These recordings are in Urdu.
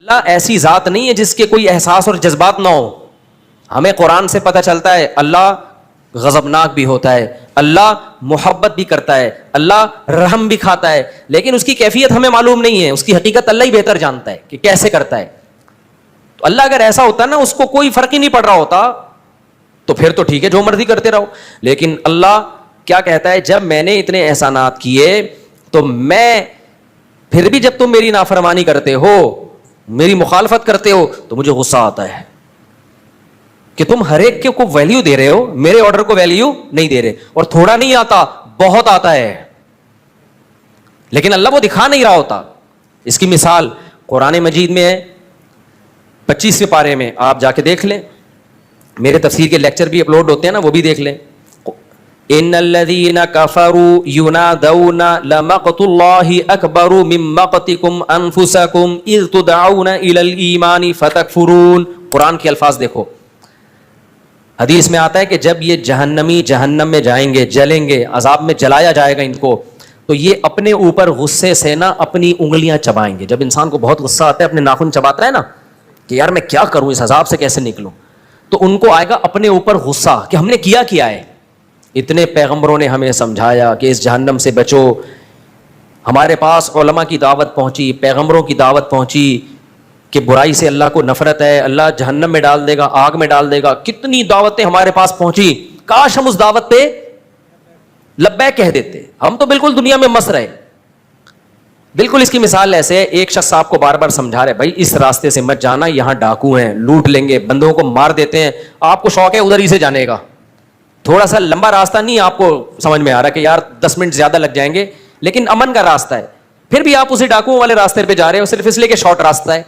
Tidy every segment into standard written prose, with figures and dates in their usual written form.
اللہ ایسی ذات نہیں ہے جس کے کوئی احساس اور جذبات نہ ہو. ہمیں قرآن سے پتہ چلتا ہے اللہ غضبناک بھی ہوتا ہے, اللہ محبت بھی کرتا ہے, اللہ رحم بھی کھاتا ہے, لیکن اس کی کیفیت ہمیں معلوم نہیں ہے, اس کی حقیقت اللہ ہی بہتر جانتا ہے کہ کیسے کرتا ہے. تو اللہ اگر ایسا ہوتا نا, اس کو کوئی فرق ہی نہیں پڑ رہا ہوتا, تو پھر تو ٹھیک ہے جو مرضی کرتے رہو. لیکن اللہ کیا کہتا ہے, جب میں نے اتنے احسانات کیے تو میں پھر بھی جب تم میری نافرمانی کرتے ہو, میری مخالفت کرتے ہو, تو مجھے غصہ آتا ہے کہ تم ہر ایک کو ویلیو دے رہے ہو, میرے آرڈر کو ویلیو نہیں دے رہے. اور تھوڑا نہیں آتا, بہت آتا ہے, لیکن اللہ وہ دکھا نہیں رہا ہوتا. اس کی مثال قرآن مجید میں ہے, 25ویں پارے میں, آپ جا کے دیکھ لیں. میرے تفسیر کے لیکچر بھی اپلوڈ ہوتے ہیں نا, وہ بھی دیکھ لیں. ان الذين كفروا ينادون لمقت الله اكبر من مقتكم انفسكم اذ تدعون الى الايمان فتكفرون. قرآن کے الفاظ دیکھو. حدیث میں آتا ہے کہ جب یہ جہنمی جہنم میں جائیں گے, جلیں گے, عذاب میں جلایا جائے گا ان کو, تو یہ اپنے اوپر غصے سے نا اپنی انگلیاں چبائیں گے. جب انسان کو بہت غصہ آتا ہے, اپنے ناخن چباتا ہے نا کہ یار میں کیا کروں, اس عذاب سے کیسے نکلوں, تو ان کو آئے گا اپنے اوپر غصہ کہ ہم نے کیا ہے. اتنے پیغمبروں نے ہمیں سمجھایا کہ اس جہنم سے بچو, ہمارے پاس علماء کی دعوت پہنچی, پیغمبروں کی دعوت پہنچی کہ برائی سے اللہ کو نفرت ہے, اللہ جہنم میں ڈال دے گا, آگ میں ڈال دے گا. کتنی دعوتیں ہمارے پاس پہنچی, کاش ہم اس دعوت پہ لبیک کہہ دیتے. ہم تو بالکل دنیا میں مست رہے. بالکل اس کی مثال ایسے ہے, ایک شخص آپ کو بار بار سمجھا رہے بھائی اس راستے سے مت جانا, یہاں ڈاکو ہیں, لوٹ لیں گے, بندوں کو مار دیتے ہیں. آپ کو شوق ہے ادھر ہی سے جانے کا, تھوڑا سا لمبا راستہ نہیں آپ کو سمجھ میں آ رہا کہ یار 10 منٹ زیادہ لگ جائیں گے, لیکن امن کا راستہ ہے, پھر بھی آپ اسی ڈاکوؤں والے راستے پہ جا رہے ہو صرف اس لیے کہ شارٹ راستہ ہے.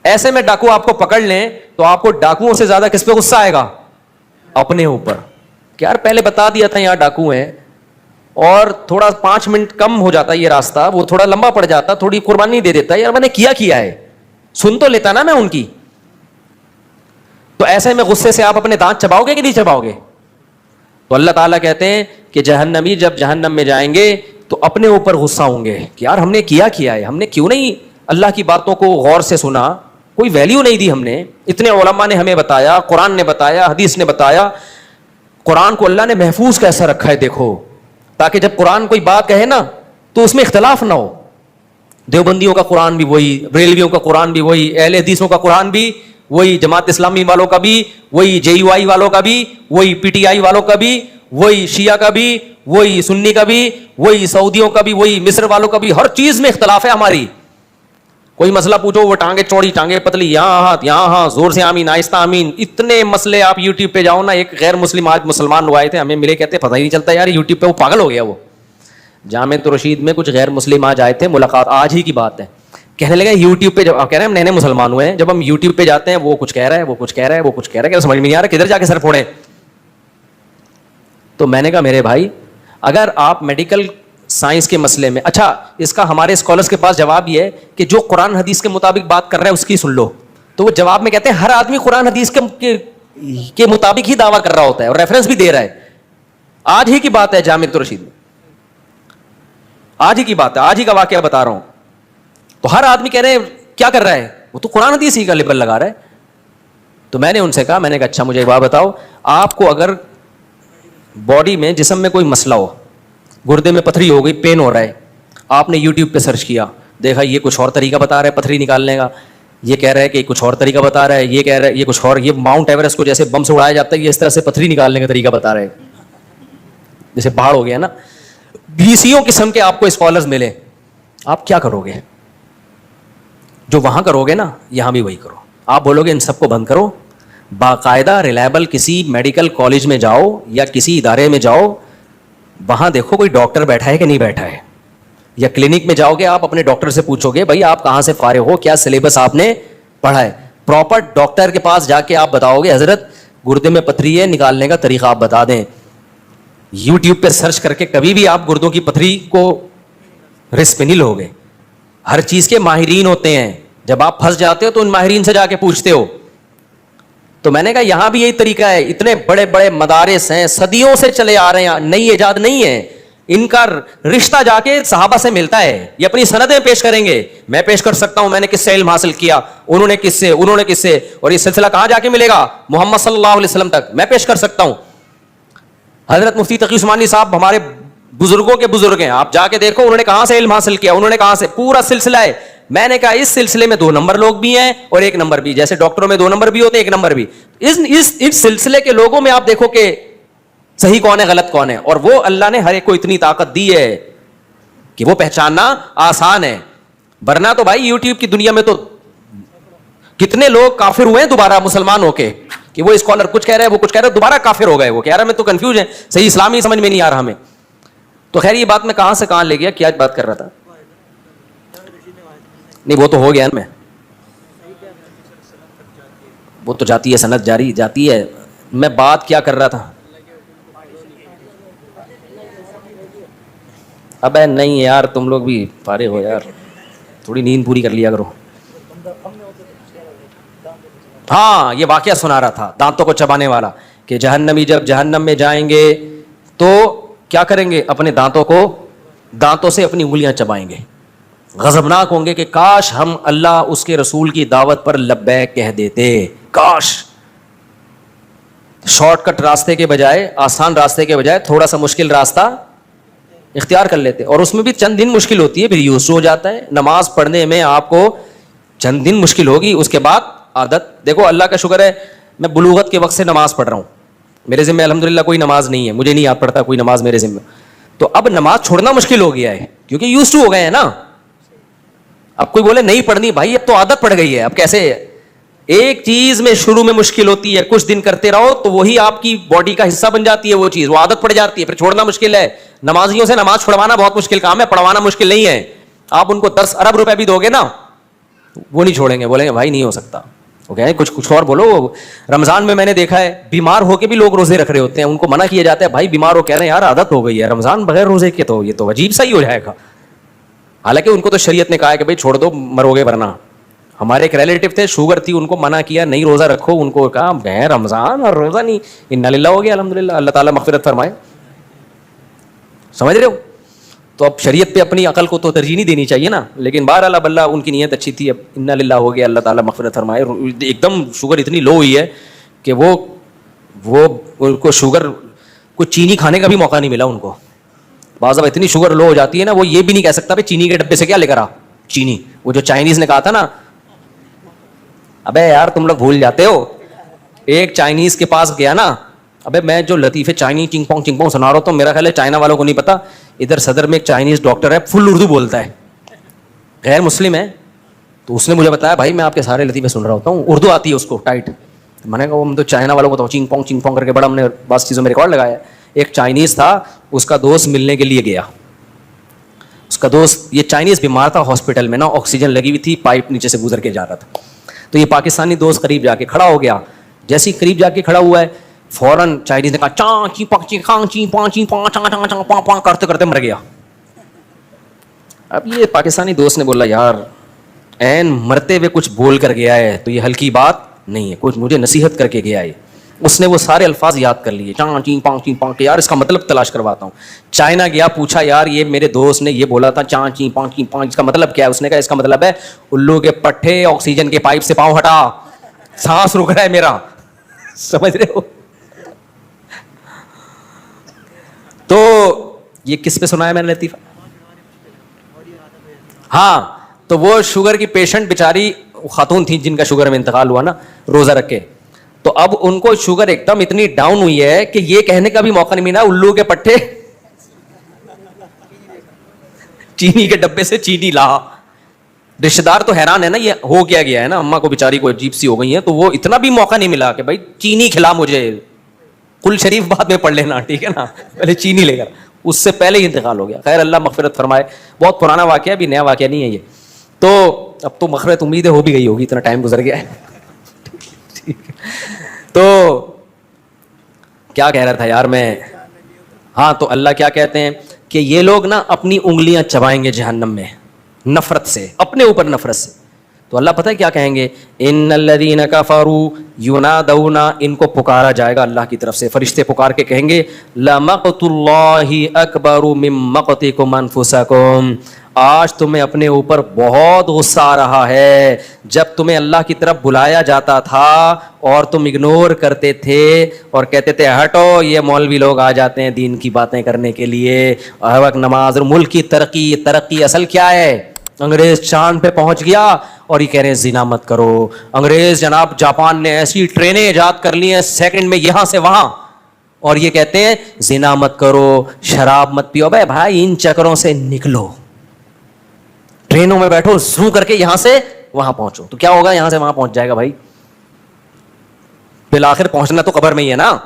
ایسے میں ڈاکو آپ کو پکڑ لیں تو آپ کو ڈاکوؤں سے زیادہ کس پہ غصہ آئے گا, اپنے اوپر, کہ یار پہلے بتا دیا تھا یہاں ڈاکو ہیں, اور تھوڑا 5 منٹ کم ہو جاتا یہ راستہ, وہ تھوڑا لمبا پڑ جاتا, تھوڑی قربانی دے دیتا, یار میں نے کیا ہے, سن تو لیتا نا میں ان کی. تو ایسے میں غصے سے آپ اپنے دانت چباؤ گے کہ نہیں چباؤ گے؟ تو اللہ تعالیٰ کہتے ہیں کہ جہنمی جب جہنم میں جائیں گے تو اپنے اوپر غصہ ہوں گے کہ یار ہم نے کیا ہے, ہم نے کیوں نہیں اللہ کی باتوں کو غور سے سنا, کوئی ویلیو نہیں دی ہم نے. اتنے علماء نے ہمیں بتایا, قرآن نے بتایا, حدیث نے بتایا. قرآن کو اللہ نے محفوظ کیسا رکھا ہے دیکھو, تاکہ جب قرآن کوئی بات کہے نا تو اس میں اختلاف نہ ہو. دیوبندیوں کا قرآن بھی وہی, بریلویوں کا قرآن بھی وہی, اہل حدیثوں کا قرآن بھی وہی, جماعت اسلامی والوں کا بھی وہی, JUI والوں کا بھی وہی, PTI والوں کا بھی وہی, شیعہ کا بھی وہی, سنی کا بھی وہی, سعودیوں کا بھی وہی, مصر والوں کا بھی. ہر چیز میں اختلاف ہے ہماری. کوئی مسئلہ پوچھو, وہ ٹانگیں چوڑی ٹانگیں پتلی, یہاں ہاتھ یہاں ہاں, زور سے آمین, آہستہ آمین. اتنے مسئلے آپ یوٹیوب پہ جاؤ نا. ایک غیر مسلم آج مسلمان لوگ آئے تھے, ہمیں ملے, کہتے پتہ ہی نہیں چلتا یار یوٹیوب پہ, وہ پاگل ہو گیا. وہ جامع رشید میں کچھ غیر مسلم آج آئے تھے, ملاقات آج ہی کی بات ہے, کہنے لگے یوٹیوب پہ, جب آپ کہہ رہے ہیں ہم نئے نئے مسلمان ہوئے ہیں, جب ہم یوٹیوب پہ جاتے ہیں وہ کچھ کہہ رہا ہے, وہ کچھ کہہ رہا ہے, وہ کچھ کہہ رہا ہے, کہ سمجھ میں نہیں آ رہا کدھر جا کے سر پھوڑے. تو میں نے کہا میرے بھائی, اگر آپ میڈیکل سائنس کے مسئلے میں, اچھا اس کا ہمارے اسکالرس کے پاس جواب یہ ہے کہ جو قرآن حدیث کے مطابق بات کر رہا ہے اس کی سن لو. تو وہ جواب میں کہتے ہیں ہر آدمی قرآن حدیث کے مطابق ہی دعویٰ کر رہا ہوتا ہے اور ریفرنس بھی دے رہا ہے. آج ہی کی بات ہے جامع رشید میں, آج ہی کی بات ہے, آج ہی کا واقعہ بتا رہا ہوں. تو ہر آدمی کہہ رہے ہیں کیا کر رہا ہے, وہ تو قرآن حدیث ہی کا لیبل لگا رہا ہے. تو میں نے ان سے کہا, میں نے کہا اچھا مجھے ایک بات بتاؤ, آپ کو اگر باڈی میں جسم میں کوئی مسئلہ ہو, گردے میں پتھری ہو گئی, پین ہو رہا ہے, آپ نے یوٹیوب پہ سرچ کیا, دیکھا یہ کچھ اور طریقہ بتا رہا ہے پتھری نکالنے کا, یہ کہہ رہا ہے کہ کچھ اور طریقہ بتا رہا ہے, یہ کہہ رہا ہے یہ کچھ اور, یہ ماؤنٹ ایوریسٹ کو جیسے بم سے اڑایا جاتا ہے یہ اس طرح سے پتھری نکالنے کا طریقہ بتا رہے ہیں, جیسے پہاڑ ہو گیا نا. 20 قسم کے آپ کو اسکالرز ملے, آپ کیا کرو گے؟ جو وہاں کرو گے نا یہاں بھی وہی کرو. آپ بولو گے ان سب کو بند کرو, باقاعدہ ریلائبل کسی میڈیکل کالج میں جاؤ یا کسی ادارے میں جاؤ, وہاں دیکھو کوئی ڈاکٹر بیٹھا ہے کہ نہیں بیٹھا ہے, یا کلینک میں جاؤ گے آپ اپنے ڈاکٹر سے پوچھو گے بھائی آپ کہاں سے فارغ ہو, کیا سلیبس آپ نے پڑھا ہے. پراپر ڈاکٹر کے پاس جا کے آپ بتاؤ گے حضرت گردے میں پتھری ہے, نکالنے کا طریقہ آپ بتا دیں. یوٹیوب پہ سرچ کر کے کبھی بھی آپ گردوں کی پتھری کو رسک پہ نہیں لو گے. ہر چیز کے ماہرین ہوتے ہیں, جب آپ پھنس جاتے ہو تو ان ماہرین سے جا کے پوچھتے ہو. تو میں نے کہا یہاں بھی یہی طریقہ ہے, اتنے بڑے بڑے مدارس ہیں, صدیوں سے چلے آ رہے ہیں, نئی ایجاد نہیں ہے. ان کا رشتہ جا کے صحابہ سے ملتا ہے. یہ اپنی سندیں پیش کریں گے, میں پیش کر سکتا ہوں میں نے کس سے علم حاصل کیا, انہوں نے کس سے, اور یہ سلسلہ کہاں جا کے ملے گا؟ محمد صلی اللہ علیہ وسلم تک میں پیش کر سکتا ہوں. حضرت مفتی تقی عثمانی صاحب ہمارے بزرگوں کے بزرگ ہیں, آپ جا کے دیکھو انہوں نے کہاں سے علم حاصل کیا, انہوں نے کہاں سے, پورا سلسلہ ہے. میں نے کہا اس سلسلے میں 2 نمبر لوگ بھی ہیں اور 1 نمبر بھی, جیسے ڈاکٹروں میں 2 نمبر بھی ہوتے ہیں 1 نمبر بھی. اس سلسلے کے لوگوں میں آپ دیکھو کہ صحیح کون ہے غلط کون ہے, اور وہ اللہ نے ہر ایک کو اتنی طاقت دی ہے کہ وہ پہچاننا آسان ہے. ورنہ تو بھائی یوٹیوب کی دنیا میں تو کتنے لوگ کافر ہوئے ہیں دوبارہ مسلمان ہو کے, کہ وہ اسکالر کچھ کہہ رہے ہیں وہ کچھ کہہ رہے ہیں, دوبارہ کافر ہو گئے. وہ کہہ رہا ہے میں تو کنفیوز ہے, صحیح اسلامی سمجھ میں نہیں آ رہا ہمیں. تو خیر یہ بات میں کہاں سے کہاں لے گیا, کیا بات کر رہا تھا؟ نہیں وہ تو ہو گیا میں, وہ تو جاتی ہے سند جاری جاتی ہے. میں بات کیا کر رہا تھا؟ ابے نہیں یار تم لوگ بھی فارغ ہو یار, تھوڑی نیند پوری کر لیا کرو. ہاں یہ واقعہ سنا رہا تھا دانتوں کو چبانے والا, کہ جہنمی جب جہنم میں جائیں گے تو کیا کریں گے؟ اپنے دانتوں سے اپنی انگلیاں چبائیں گے, غضبناک ہوں گے کہ کاش ہم اللہ اس کے رسول کی دعوت پر لبیک کہہ دیتے, کاش شارٹ کٹ راستے کے بجائے, آسان راستے کے بجائے تھوڑا سا مشکل راستہ اختیار کر لیتے. اور اس میں بھی چند دن مشکل ہوتی ہے, پھر یوز ہو جاتا ہے. نماز پڑھنے میں آپ کو چند دن مشکل ہوگی, اس کے بعد عادت. دیکھو اللہ کا شکر ہے میں بلوغت کے وقت سے نماز پڑھ رہا ہوں, میرے ذمہ الحمدللہ کوئی نماز نہیں ہے, مجھے نہیں یاد پڑتا کوئی نماز میرے ذمہ. تو اب نماز چھوڑنا مشکل ہو گیا ہے کیونکہ یوز ٹو ہو گئے ہیں نا. اب کوئی بولے نہیں پڑھنی, بھائی اب تو عادت پڑ گئی ہے. اب کیسے ایک چیز میں شروع میں مشکل ہوتی ہے, کچھ دن کرتے رہو تو وہی آپ کی باڈی کا حصہ بن جاتی ہے, وہ چیز وہ عادت پڑ جاتی ہے, پھر چھوڑنا مشکل ہے. نمازیوں سے نماز چھڑوانا بہت مشکل کام ہے, پڑھوانا مشکل نہیں ہے. آپ ان کو 10 ارب روپے بھی دو گے نا وہ نہیں چھوڑیں گے, بولیں گے بھائی نہیں ہو سکتا. اوکے کچھ اور بولو. رمضان میں نے دیکھا ہے بیمار ہو کے بھی لوگ روزے رکھ رہے ہوتے ہیں, ان کو منع کیا جاتا ہے بھائی بیمار ہو, کہہ رہے ہیں یار عادت ہو گئی ہے رمضان بغیر روزے کے, تو یہ تو عجیب سا ہی ہو جائے گا. حالانکہ ان کو تو شریعت نے کہا ہے کہ بھائی چھوڑ دو مرو گے ورنہ. ہمارے ایک ریلیٹو تھے شوگر تھی, ان کو منع کیا نہیں روزہ رکھو, ان کو کہا میں رمضان اور روزہ نہیں, انا للہ ہو گیا الحمدللہ, اللہ تعالیٰ مغفرت فرمائے. سمجھ رہے ہو؟ تو اب شریعت پہ اپنی عقل کو تو ترجیح نہیں دینی چاہیے نا, لیکن بہرحال اب اللہ ان کی نیت اچھی تھی, اب انا للہ ہو گیا, اللہ تعالیٰ مغفرت فرمائے. ایک دم شوگر اتنی لو ہوئی ہے کہ وہ ان کو شوگر کو چینی کھانے کا بھی موقع نہیں ملا ان کو. بعض اب اتنی شوگر لو ہو جاتی ہے نا, وہ یہ بھی نہیں کہہ سکتا چینی کے ڈبے سے کیا لے کر آ چینی. وہ جو چائنیز نے کہا تھا نا, ابے یار تم لوگ بھول جاتے ہو. ایک چائنیز کے پاس گیا نا, ابے میں جو لطیفے چائنی چنگ پونگ سنا رہا ہوں, میرا خیال ہے چائنا والوں کو نہیں پتا. ادھر صدر میں ایک چائنیز ڈاکٹر ہے, فل اردو بولتا ہے, غیر مسلم ہے. تو اس نے مجھے بتایا بھائی میں آپ کے سارے لطیفے سن رہا ہوتا ہوں, اردو آتی ہے اس کو ٹائٹ. میں نے کہا وہ تو چائنا والوں کو تو چنگ پونگ کر کے بڑا ہم نے بعض چیزوں میں ریکارڈ لگایا. ایک چائنیز تھا, اس کا دوست ملنے کے لیے گیا. اس کا دوست, یہ چائنیز بیمار تھا ہاسپٹل میں نا, آکسیجن لگی ہوئی تھی, پائپ نیچے سے گزر کے جا رہا تھا. تو یہ پاکستانی دوست قریب جا کے کھڑا ہو گیا. جیسے ہی قریب جا کے کھڑا ہوا ہے فوراً چائنیز نے کہا چاں چی پاں چی کھاں چی پاں چی پاں چاں چاں چاں پاں پاں کرتے کرتے مر گیا. اب یہ پاکستانی دوست نے بولا یار این مرتے ہوئے کچھ بول کر گیا ہے تو یہ ہلکی بات نہیں ہے, کچھ مجھے نصیحت کر کے گیا ہے. اس نے وہ سارے الفاظ یاد کر لیے, چاں چی پاں کہ یار اس کا مطلب تلاش کرواتا ہوں. چائنا گیا, پوچھا یار یہ میرے دوست نے یہ بولا تھا چاں چی پاں اس کا مطلب کیا ہے؟ اس نے کہا اس کا مطلب ہے الو کے پٹھے آکسیجن کے پائپ سے پاؤں ہٹا, سانس رک رہا ہے میرا. سمجھ رہے ہو؟ تو یہ کس پہ سنایا میں نے لطیفہ؟ ہاں, تو وہ شوگر کی پیشنٹ بیچاری خاتون تھی جن کا شوگر میں انتقال ہوا نا روزہ رکھ کے, تو اب ان کو شوگر ایک دم اتنی ڈاؤن ہوئی ہے کہ یہ کہنے کا بھی موقع نہیں ملا الو کے پٹھے چینی کے ڈبے سے چینی لا. رشتے دار تو حیران ہے نا یہ ہو کیا گیا ہے نا, اماں کو بیچاری کو عجیب سی ہو گئی ہے, تو وہ اتنا بھی موقع نہیں ملا کہ بھائی چینی کھلا مجھے, کل شریف بعد میں پڑھ لینا, ٹھیک ہے نا, پہلے چینی لے کر. اس سے پہلے ہی انتقال ہو گیا. خیر اللہ مغفرت فرمائے, بہت پرانا واقعہ, بھی نیا واقعہ نہیں ہے یہ. تو اب تو مغفرت امید ہو بھی گئی ہوگی, اتنا ٹائم گزر گیا ہے. تو کیا کہہ رہا تھا یار میں, ہاں تو اللہ کیا کہتے ہیں کہ یہ لوگ نا اپنی انگلیاں چبائیں گے جہنم میں, نفرت سے, اپنے اوپر نفرت سے. تو اللہ پتہ ہے کیا کہیں گے, ان الذین کفروا ینادون, ان کو پکارا جائے گا اللہ کی طرف سے, فرشتے پکار کے کہیں گے لمقت اللہ اکبر من مقتکم انفسکم, آج تمہیں اپنے اوپر بہت غصہ آ رہا ہے. جب تمہیں اللہ کی طرف بلایا جاتا تھا اور تم اگنور کرتے تھے اور کہتے تھے ہٹو, یہ مولوی لوگ آ جاتے ہیں دین کی باتیں کرنے کے لیے, ہر وقت نماز, ملک کی ترقی اصل کیا ہے, انگریز چاند پہ پہنچ گیا اور یہ کہہ رہے ہیں زنا مت کرو. انگریز جناب جاپان نے ایسی ٹرینیں ایجاد کر لی ہیں سیکنڈ میں یہاں سے وہاں, اور یہ کہتے ہیں زنا مت کرو, شراب مت پیو. بھائی ان چکروں سے نکلو, ٹرینوں میں بیٹھو, زو کر کے یہاں سے وہاں پہنچو. تو کیا ہوگا, یہاں سے وہاں پہنچ جائے گا بھائی, بالآخر پہنچنا تو قبر میں ہی ہے نا.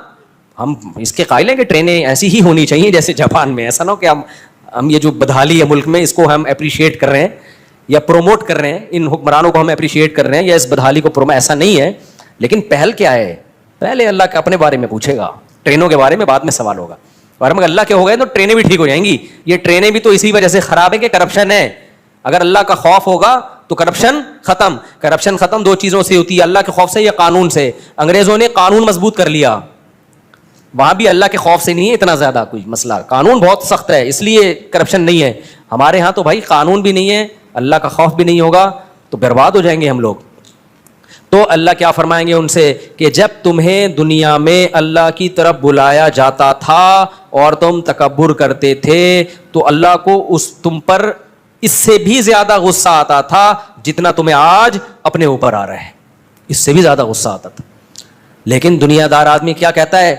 ہم اس کے قائل ہیں کہ ٹرینیں ایسی ہی ہونی چاہیے جیسے جاپان میں. ایسا نہ ہو کہ ہم یہ جو بدحالی ہے ملک میں اس کو ہم اپریشیٹ کر رہے ہیں یا پروموٹ کر رہے ہیں, ان حکمرانوں کو ہم اپریشیٹ کر رہے ہیں یا اس بدحالی کو پروموٹ, ایسا نہیں ہے. لیکن پہل کیا ہے, پہلے اللہ کے اپنے بارے میں پوچھے گا, ٹرینوں کے بارے میں بعد میں سوال ہوگا. اور ہم اللہ کے ہو گئے تو ٹرینیں بھی ٹھیک ہو جائیں گی. یہ ٹرینیں بھی تو اسی وجہ سے خراب ہے کہ کرپشن ہے. اگر اللہ کا خوف ہوگا تو کرپشن ختم. کرپشن ختم دو چیزوں سے ہوتی ہے, اللہ کے خوف سے یا قانون سے. انگریزوں نے قانون مضبوط کر لیا, وہاں بھی اللہ کے خوف سے نہیں ہے اتنا زیادہ کوئی مسئلہ, قانون بہت سخت ہے اس لیے کرپشن نہیں ہے. ہمارے ہاں تو بھائی قانون بھی نہیں ہے, اللہ کا خوف بھی نہیں ہوگا تو برباد ہو جائیں گے ہم لوگ. تو اللہ کیا فرمائیں گے ان سے کہ جب تمہیں دنیا میں اللہ کی طرف بلایا جاتا تھا اور تم تکبر کرتے تھے تو اللہ کو تم پر اس سے بھی زیادہ غصہ آتا تھا جتنا تمہیں آج اپنے اوپر آ رہا ہے, اس سے بھی زیادہ غصہ آتا تھا. لیکن دنیا دار آدمی کیا کہتا ہے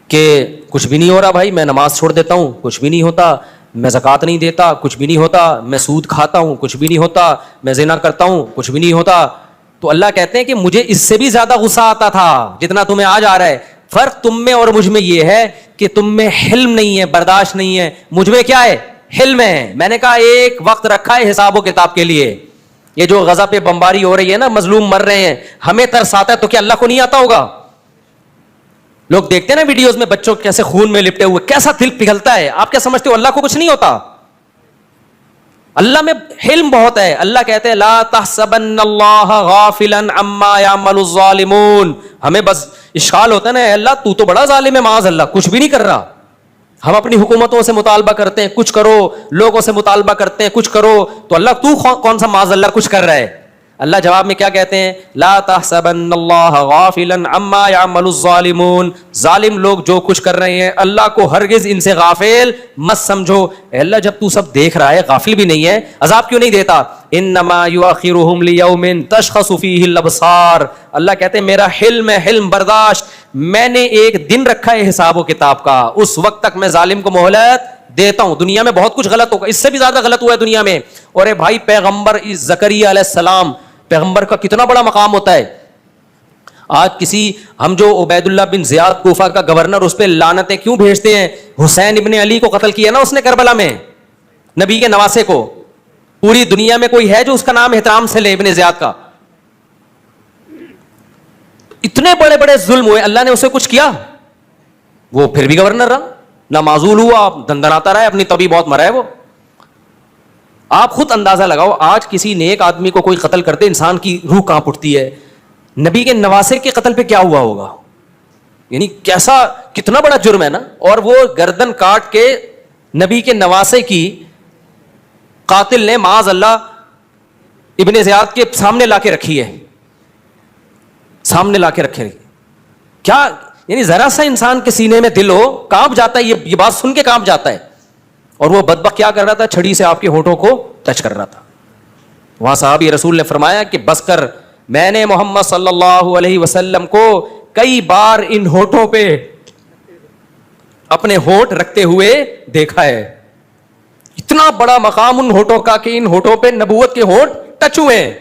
کہ کچھ بھی نہیں ہو رہا بھائی, میں نماز چھوڑ دیتا ہوں, کچھ بھی نہیں ہوتا, میں زکوٰۃ نہیں دیتا, کچھ بھی نہیں ہوتا, میں سود کھاتا ہوں, کچھ بھی نہیں ہوتا, میں زنا کرتا ہوں, کچھ بھی نہیں ہوتا. تو اللہ کہتے ہیں کہ مجھے اس سے بھی زیادہ غصہ آتا تھا جتنا تمہیں آج آ رہا ہے. فرق تم میں اور مجھ میں یہ ہے کہ تم میں حلم نہیں ہے, برداشت نہیں ہے, مجھ میں کیا ہے, حلم ہے. میں نے کہا ایک وقت رکھا ہے حساب و کتاب کے لیے. یہ جو غزہ پہ بمباری ہو رہی ہے نا, مظلوم مر رہے ہیں, ہمیں ترس آتا ہے تو کیا اللہ کو نہیں آتا ہوگا؟ لوگ دیکھتے ہیں نا ویڈیوز میں بچوں کیسے خون میں لپٹے ہوئے, کیسا دل پگھلتا ہے. آپ کیا سمجھتے ہو اللہ کو کچھ نہیں ہوتا؟ اللہ میں حلم بہت ہے. اللہ کہتے ہیں لا تحسبن اللہ غافلا عما يعمل الظالمون. ہمیں بس اشکال ہوتا ہے نا, اللہ تو بڑا ظالم ہے, معاذ اللہ, کچھ بھی نہیں کر رہا. ہم اپنی حکومتوں سے مطالبہ کرتے ہیں کچھ کرو, لوگوں سے مطالبہ کرتے ہیں کچھ کرو, تو اللہ تو کون سا معاذ اللہ کچھ کر رہا ہے؟ اللہ جواب میں کیا کہتے ہیں, لا تحسبن اللہ غافلا عما يعمل الظالمون. ظالم لوگ جو کچھ کر رہے ہیں اللہ کو ہرگز ان سے غافل مت سمجھو. اے اللہ جب تو سب دیکھ رہا ہے, غافل بھی نہیں ہے, عذاب کیوں نہیں دیتا؟ انما یؤخرهم لیوم تشخص فیہ الابصار. اللہ کہتے ہیں میرا حلم ہے, حلم برداشت, میں نے ایک دن رکھا ہے حساب و کتاب کا, اس وقت تک میں ظالم کو مہلت دیتا ہوں. دنیا میں بہت کچھ غلط ہوگا, اس سے بھی زیادہ غلط ہوا ہے دنیا میں. اور اے بھائی پیغمبر زکریا علیہ السلام, پیغمبر کا کتنا بڑا مقام ہوتا ہے. آج کسی ہم جو عبید اللہ بن زیاد کوفہ کا گورنر, اس پہ لعنتیں کیوں بھیجتے ہیں؟ حسین ابن علی کو قتل کیا نا اس نے کربلا میں, نبی کے نواسے کو. پوری دنیا میں کوئی ہے جو اس کا نام احترام سے لے ابن زیاد کا؟ اتنے بڑے بڑے ظلم ہوئے, اللہ نے اسے کچھ کیا؟ وہ پھر بھی گورنر رہا, نہ معزول ہوا, دندناتا رہا ہے, اپنی طبی بہت مرا ہے وہ. آپ خود اندازہ لگاؤ, آج کسی نیک آدمی کو کوئی قتل کرتے انسان کی روح کہاں اٹھتی ہے. نبی کے نواسے کے قتل پہ کیا ہوا ہوگا؟ یعنی کیسا, کتنا بڑا جرم ہے نا. اور وہ گردن کاٹ کے نبی کے نواسے کی قاتل نے معاذ اللہ ابن زیاد کے سامنے لا کے رکھی ہے, سامنے لا کے رکھے. کیا یعنی ذرا سا انسان کے سینے میں دل ہو, کانپ جاتا ہے, یہ بات سن کے کانپ جاتا ہے. اور وہ بدبخت کیا کر رہا تھا, چھڑی سے آپ کے ہونٹوں کو ٹچ کر رہا تھا. وہاں صحابی رسول نے فرمایا کہ بس کر, میں نے محمد صلی اللہ علیہ وسلم کو کئی بار ان ہونٹوں پہ اپنے ہونٹ رکھتے ہوئے دیکھا ہے. اتنا بڑا مقام ان ہونٹوں کا کہ ان ہونٹوں پہ نبوت کے ہونٹ ٹچ ہوئے ہیں.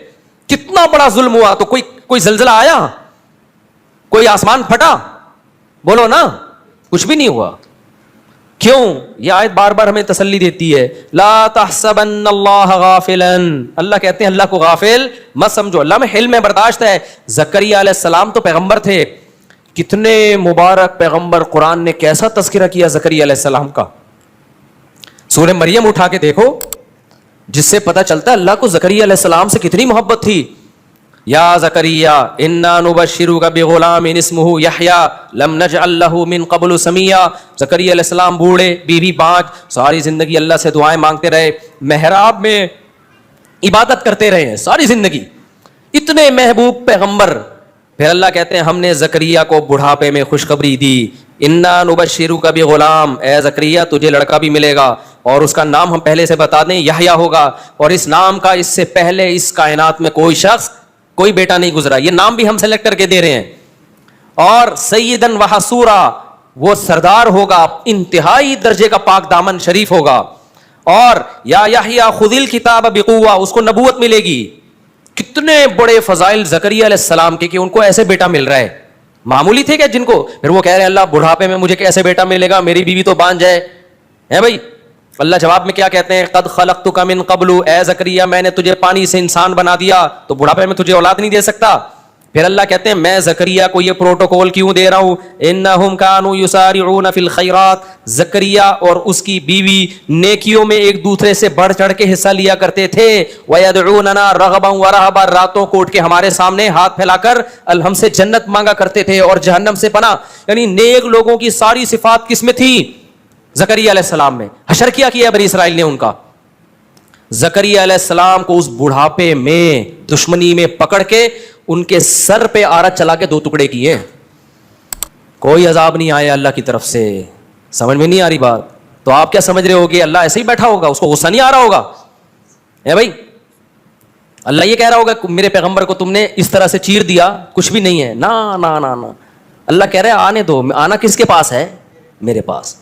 کتنا بڑا ظلم ہوا. تو کوئی زلزلہ آیا, کوئی آسمان پھٹا؟ بولو نا, کچھ بھی نہیں ہوا. کیوں؟ یہ آیت بار بار ہمیں تسلی دیتی ہے, لا تحسبن اللہ غافلا. اللہ کہتے ہیں اللہ کو غافل مت سمجھو, اللہ میں حلم ہے, برداشت ہے. زکریا علیہ السلام تو پیغمبر تھے, کتنے مبارک پیغمبر. قرآن نے کیسا تذکرہ کیا زکریا علیہ السلام کا. سورہ مریم اٹھا کے دیکھو, جس سے پتہ چلتا ہے اللہ کو زکریا علیہ السلام سے کتنی محبت تھی. یا زکریا انا نبشرک بغلام اسمہ یحییٰ لم نجعل لہ من قبل سمیہ. زکریا علیہ السلام بوڑھے, بیوی 5, ساری زندگی اللہ سے دعائیں مانگتے رہے, محراب میں عبادت کرتے رہے ہیں ساری زندگی, اتنے محبوب پیغمبر. پھر اللہ کہتے ہیں ہم نے زکریا کو بڑھاپے میں خوشخبری دی, انا نبشرک بغلام, اے زکریا تجھے لڑکا بھی ملے گا, اور اس کا نام ہم پہلے سے بتا دیں یحییٰ ہوگا, اور اس نام کا اس سے پہلے اس کائنات میں کوئی شخص کوئی بیٹا نہیں گزرا, یہ نام بھی ہم سلیکٹ کر کے دے رہے ہیں. اور سیدن و حصورا, وہ سردار ہوگا, انتہائی درجے کا پاک دامن شریف ہوگا. اور یا یحییٰ خذ الکتاب بقوہ, اس کو نبوت ملے گی. کتنے بڑے فضائل زکریا علیہ السلام کے کہ ان کو ایسے بیٹا مل رہا ہے. معمولی تھے کیا جن کو, پھر وہ کہہ رہے ہیں اللہ بڑھاپے میں مجھے کیسے بیٹا ملے گا, میری بیوی تو بانجھ ہے بھائی. اللہ جواب میں کیا کہتے ہیں, قد خلقتک من قبل, اے زکریا میں نے تجھے پانی سے انسان بنا دیا, تو بڑھاپے میں تجھے اولاد نہیں دے سکتا. پھر اللہ کہتے ہیں میں زکریا کو یہ پروٹوکول کیوں دے رہا ہوں, انہم کانوا یسارعون فی الخیرات, زکریا اور اس کی بیوی نیکیوں میں ایک دوسرے سے بڑھ چڑھ کے حصہ لیا کرتے تھے. ویدعوننا رغبا ورہبا, راتوں کو اٹھ کے ہمارے سامنے ہاتھ پھیلا کر ہم سے جنت مانگا کرتے تھے اور جہنم سے پناہ. یعنی نیک لوگوں کی ساری صفات کس میں تھی, زکریا علیہ السلام میں. حشر کیا بنی اسرائیل نے ان کا. زکریا علیہ السلام کو اس بڑھاپے میں دشمنی میں پکڑ کے ان کے سر پہ آرت چلا کے 2 ٹکڑے کیے. کوئی عذاب نہیں آیا اللہ کی طرف سے. سمجھ میں نہیں آ رہی بات؟ تو آپ کیا سمجھ رہے ہوگے اللہ ایسے ہی بیٹھا ہوگا, اس کو غصہ نہیں آ رہا ہوگا؟ اے بھائی, اللہ یہ کہہ رہا ہوگا میرے پیغمبر کو تم نے اس طرح سے چیر دیا, کچھ بھی نہیں ہے. نا نا نا نا, اللہ کہہ رہا ہے آنے دو. آنا کس کے پاس ہے, میرے پاس.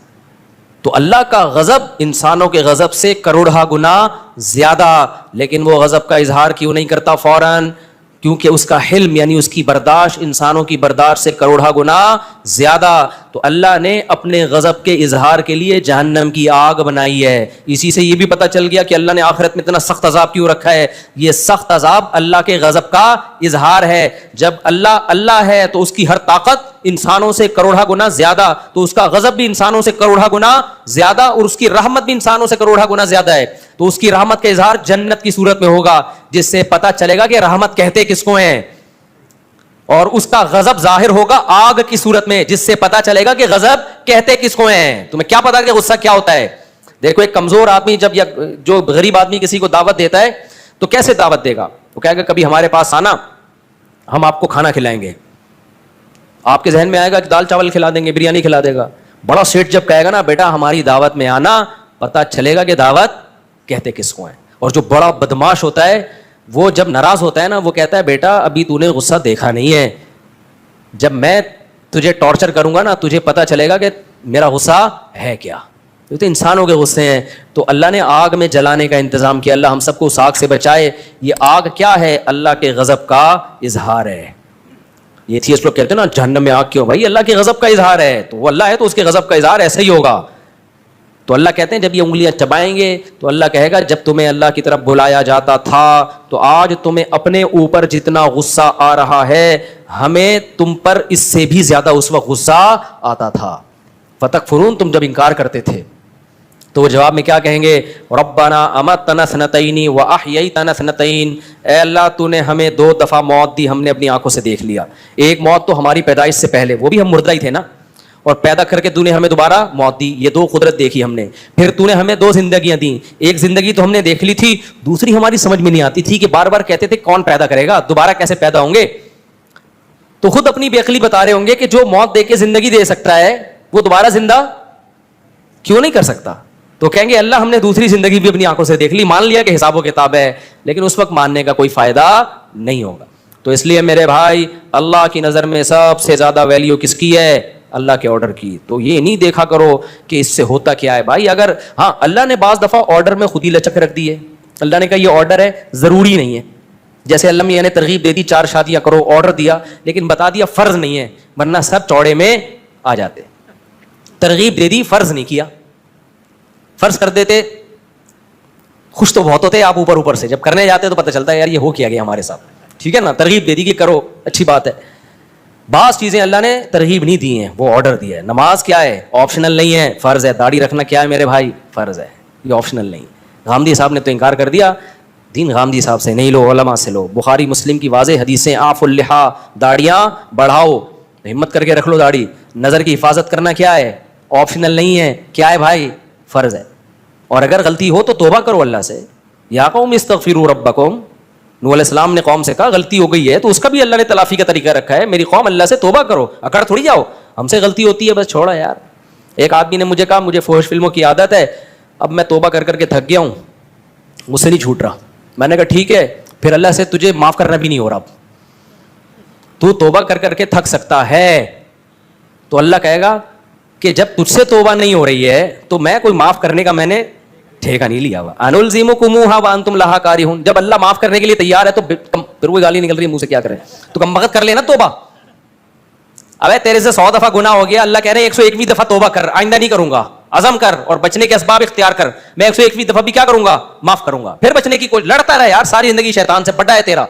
تو اللہ کا غضب انسانوں کے غضب سے کروڑہ گنا زیادہ, لیکن وہ غضب کا اظہار کیوں نہیں کرتا فوراً؟ کیونکہ اس کا حلم یعنی اس کی برداشت انسانوں کی برداشت سے کروڑہ گنا زیادہ. تو اللہ نے اپنے غضب کے اظہار کے لیے جہنم کی آگ بنائی ہے. اسی سے یہ بھی پتہ چل گیا کہ اللہ نے آخرت میں اتنا سخت عذاب کیوں رکھا ہے. یہ سخت عذاب اللہ کے غضب کا اظہار ہے. جب اللہ ہے تو اس کی ہر طاقت انسانوں سے کروڑہ گنا زیادہ, تو اس کا غضب بھی انسانوں سے کروڑہ گنا زیادہ, اور اس کی رحمت بھی انسانوں سے کروڑہ گنا زیادہ ہے. تو اس کی رحمت کا اظہار جنت کی صورت میں ہوگا, جس سے پتہ چلے گا کہ رحمت کہتے کس کو ہیں, اور اس کا غضب ظاہر ہوگا آگ کی صورت میں, جس سے پتہ چلے گا کہ غضب کہتے کس کو ہیں. تمہیں کیا پتا کہ غصہ کیا ہوتا ہے؟ دیکھو ایک کمزور آدمی جب یا جو غریب آدمی کسی کو دعوت دیتا ہے تو کیسے دعوت دے گا؟ وہ کہے گا کبھی ہمارے پاس آنا, ہم آپ کو کھانا کھلائیں گے. آپ کے ذہن میں آئے گا کہ دال چاول کھلا دیں گے, بریانی کھلا دے گا. بڑا سیٹ جب کہے گا نا بیٹا ہماری دعوت میں آنا, پتہ چلے گا کہ دعوت کہتے کس کو ہیں. اور جو بڑا بدماش ہوتا ہے وہ جب ناراض ہوتا ہے نا, وہ کہتا ہے بیٹا ابھی تو نے غصہ دیکھا نہیں ہے, جب میں تجھے ٹارچر کروں گا نا تجھے پتہ چلے گا کہ میرا غصہ ہے کیا. یہ تو انسانوں کے غصے ہیں. تو اللہ نے آگ میں جلانے کا انتظام کیا. اللہ ہم سب کو اس آگ سے بچائے. یہ آگ کیا ہے؟ اللہ کے غضب کا اظہار ہے. یہ تھی اس لوگ کہتے ہیں نا جہنم میں آگ کیوں؟ بھائی اللہ کے غضب کا اظہار ہے, تو وہ اللہ ہے تو اس کے غضب کا اظہار ایسا ہی ہوگا. تو اللہ کہتے ہیں جب یہ انگلیاں چبائیں گے تو اللہ کہے گا جب تمہیں اللہ کی طرف بلایا جاتا تھا تو آج تمہیں اپنے اوپر جتنا غصہ آ رہا ہے ہمیں تم پر اس سے بھی زیادہ اس وقت غصہ آتا تھا. فتکفرون, تم جب انکار کرتے تھے. تو وہ جواب میں کیا کہیں گے؟ ربنا امتنا سنتین واحییتنا سنتین, اے اللہ تو نے ہمیں 2 دفعہ موت دی, ہم نے اپنی آنکھوں سے دیکھ لیا. ایک موت تو ہماری پیدائش سے پہلے, وہ بھی ہم مردہ ہی تھے نا, اور پیدا کر کے تو نے ہمیں دوبارہ موت دی. یہ 2 قدرت دیکھی ہم نے. پھر تو نے ہمیں 2 زندگیاں دیں. ایک زندگی تو ہم نے دیکھ لی تھی, دوسری ہماری سمجھ میں نہیں آتی تھی کہ بار بار کہتے تھے کون پیدا کرے گا, دوبارہ کیسے پیدا ہوں گے. تو خود اپنی بے عقلی بتا رہے ہوں گے کہ جو موت دے کے زندگی دے سکتا ہے وہ دوبارہ زندہ کیوں نہیں کر سکتا. تو کہیں گے اللہ ہم نے دوسری زندگی بھی اپنی آنکھوں سے دیکھ لی, مان لیا کہ حساب و کتاب ہے, لیکن اس وقت ماننے کا کوئی فائدہ نہیں ہوگا. تو اس لیے میرے بھائی اللہ کی نظر میں سب سے زیادہ ویلیو کس کی ہے؟ اللہ کے آرڈر کی. تو یہ نہیں دیکھا کرو کہ اس سے ہوتا کیا ہے. بھائی اگر ہاں اللہ نے بعض دفعہ آرڈر میں خود ہی لچک رکھ دی ہے. اللہ نے کہا یہ آرڈر ہے, ضروری نہیں ہے. جیسے اللہ میاں نے ترغیب دے دی 4 شادیاں کرو, آرڈر دیا, لیکن بتا دیا فرض نہیں ہے, ورنہ سب چوڑے میں آ جاتے. ترغیب دے دی, فرض نہیں کیا. فرض کر دیتے, خوش تو بہت ہوتے آپ اوپر سے, جب کرنے جاتے تو پتہ چلتا ہے یار یہ ہو کیا گیا ہمارے ساتھ. ٹھیک ہے نا, ترغیب دے دی کہ کرو, اچھی بات ہے. بعض چیزیں اللہ نے ترغیب نہیں دی ہیں, وہ آرڈر دیا ہے. نماز کیا ہے؟ آپشنل نہیں ہے, فرض ہے. داڑھی رکھنا کیا ہے میرے بھائی؟ فرض ہے, یہ آپشنل نہیں. غامدی صاحب نے تو انکار کر دیا. دین غامدی صاحب سے نہیں لو, علماء سے لو. بخاری مسلم کی واضح حدیثیں, آف اللحا, داڑیاں بڑھاؤ, ہمت کر کے رکھ لو داڑھی. نظر کی حفاظت کرنا کیا ہے؟ آپشنل نہیں ہے. کیا ہے بھائی؟ فرض ہے. اور اگر غلطی ہو تو توبہ کرو اللہ سے. یا قوم استغفروا ربکم, نوح علیہ السلام نے قوم سے کہا غلطی ہو گئی ہے تو اس کا بھی اللہ نے تلافی کا طریقہ رکھا ہے. میری قوم اللہ سے توبہ کرو, اکڑ تھوڑی جاؤ ہم سے غلطی ہوتی ہے بس چھوڑا یار. ایک آدمی نے مجھے کہا مجھے فحش فلموں کی عادت ہے, اب میں توبہ کر کر کے تھک گیا ہوں, مجھ سے نہیں چھوٹ رہا. میں نے کہا ٹھیک ہے, پھر اللہ سے تجھے معاف کرنا بھی نہیں ہو رہا. تو توبہ کر کر کے تھک سکتا ہے تو اللہ کہے گا کہ جب تجھ سے توبہ نہیں ہو رہی ہے تو میں کوئی معاف کرنے کا میں نے ٹھیکہ نہیں لیا ہوا. انلزمکموہا وانتم لہا کارہون. جب اللہ معاف کرنے کے لیے تیار ہے تو پھر وہ گالی نکل رہی ہے منہ سے, کیا کریں؟ تو کم بخت کر لینا توبہ. ابے تیرے سے 100 دفعہ گناہ ہو گیا, اللہ کہہ رہے ہیں 101ویں دفعہ توبہ کر, آئندہ نہیں کروں گا. عزم کر اور بچنے کے اسباب اختیار کر. میں 101ویں دفعہ بھی کیا کروں گا؟ معاف کروں گا. پھر بچنے کی کوئی لڑتا رہے یار, ساری زندگی شیطان سے پڑا ہے تیرا.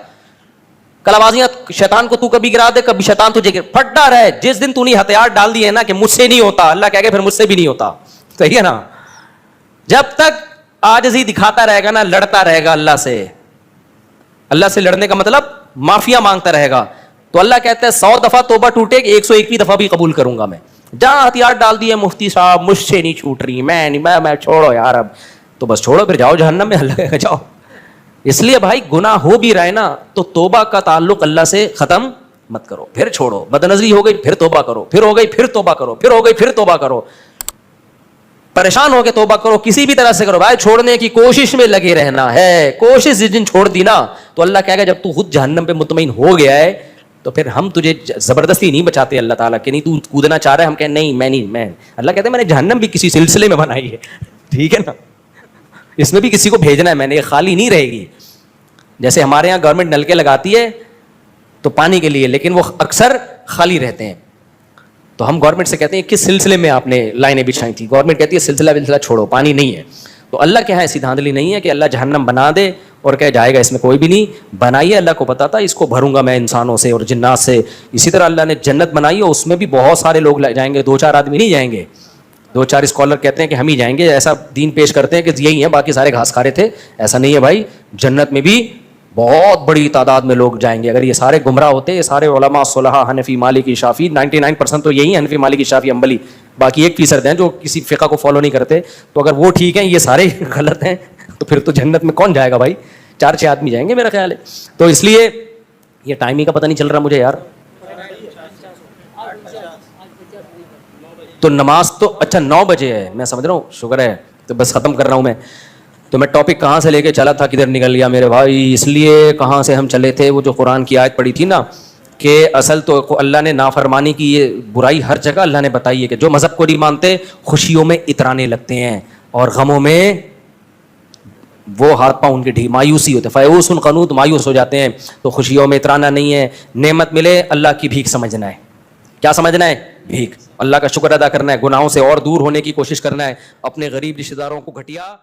کلابازیاں شیطان کو تو کبھی گرا دے, کبھی شیطان تجھے پھٹا رہے. جس دن تو نے ہتھیار ڈال دیے نا کہ مجھ سے نہیں ہوتا, اللہ کہے گا پھر مجھ سے بھی نہیں ہوتا. صحیح ہے نا؟ جب تک عاجزی دکھاتا رہے گا نا, لڑتا رہے گا اللہ سے. اللہ سے لڑنے کا مطلب معافیا مانگتا رہے گا. تو اللہ کہتا ہے 100 دفعہ توبہ ٹوٹے, 101ویں دفعہ بھی قبول کروں گا میں. جہاں ہتھیار ڈال دیے مفتی صاحب مجھ سے نہیں چھوٹ رہی, میں چھوڑو یار, اب تو بس چھوڑو, پھر جاؤ جہنم میں, اللہ کہے گا جاؤ. اس لیے بھائی گناہ ہو بھی رہا ہے نا تو توبہ کا تعلق اللہ سے ختم مت کرو, پھر چھوڑو. بدنظری ہو گئی پھر توبہ کرو, پھر ہو گئی پھر توبہ کرو, پھر ہو گئی پھر توبہ کرو. پریشان ہو کے توبہ کرو, کسی بھی طرح سے کرو بھائی, چھوڑنے کی کوشش میں لگے رہنا ہے. کوشش جس دن چھوڑ دی نا تو اللہ کہے گا جب تو خود جہنم پہ مطمئن ہو گیا ہے تو پھر ہم تجھے زبردستی نہیں بچاتے. اللہ تعالیٰ کہ نہیں تو کودنا چاہ رہا ہے, ہم کہیں نہیں میں نہیں, میں اللہ کہتے ہیں میں نے جہنم بھی کسی سلسلے میں بنائی ہے. ٹھیک ہے نا, اس میں بھی کسی کو بھیجنا ہے میں نے, یہ خالی نہیں رہے گی. جیسے ہمارے یہاں گورنمنٹ نل کے لگاتی ہے تو پانی کے لیے, لیکن وہ اکثر خالی رہتے ہیں. تو ہم گورنمنٹ سے کہتے ہیں کس سلسلے میں آپ نے لائنیں بچھائی تھی؟ گورنمنٹ کہتی ہے سلسلہ چھوڑو, پانی نہیں ہے. تو اللہ کے یہاں ایسی دھاندلی نہیں ہے کہ اللہ جہنم بنا دے اور کہہ جائے گا اس میں کوئی بھی نہیں. بنائیے, اللہ کو پتا تھا اس کو بھروں گا میں انسانوں سے اور جنات سے. اسی طرح اللہ نے جنت بنائی ہے, اس میں بھی بہت سارے لوگ جائیں گے, 2-4 آدمی نہیں جائیں گے. 2-4 اسکالر کہتے ہیں کہ ہم ہی جائیں گے, ایسا دین پیش کرتے ہیں کہ یہی ہیں باقی سارے گھاس کھارے تھے. ایسا نہیں ہے بھائی, جنت میں بھی بہت بڑی تعداد میں لوگ جائیں گے. اگر یہ سارے گمراہ ہوتے, یہ سارے علماء صلحاء حنفی مالکی شافعی 99% تو یہی ہیں, حنفی مالکی شافعی حنبلی, باقی 1% ہیں جو کسی فقہ کو فالو نہیں کرتے. تو اگر وہ ٹھیک ہیں, یہ سارے غلط ہیں, تو پھر تو جنت میں کون جائے گا بھائی؟ 4-6 آدمی جائیں گے میرا خیال ہے. تو اس لیے یہ ٹائم ہی کا پتہ نہیں چل رہا مجھے یار. تو نماز تو اچھا 9 بجے ہے, میں سمجھ رہا ہوں, شکر ہے. تو بس ختم کر رہا ہوں میں. تو میں ٹاپک کہاں سے لے کے چلا تھا کدھر نکل گیا میرے بھائی. اس لیے کہاں سے ہم چلے تھے, وہ جو قرآن کی آیت پڑھی تھی نا کہ اصل تو اللہ نے نافرمانی کی یہ برائی ہر جگہ اللہ نے بتائی ہے کہ جو مذہب کو نہیں مانتے خوشیوں میں اترانے لگتے ہیں اور غموں میں وہ ہاتھ پاؤں ان کے مایوسی ہوتے, فیئوس قنوط, مایوس ہو جاتے ہیں. تو خوشیوں میں اترانا نہیں ہے. نعمت ملے اللہ کی بھیک سمجھنا ہے. کیا سمجھنا ہے؟ بھیک. اللہ کا شکر ادا کرنا ہے, گناہوں سے اور دور ہونے کی کوشش کرنا ہے, اپنے غریب رشتہ داروں کو گھٹیا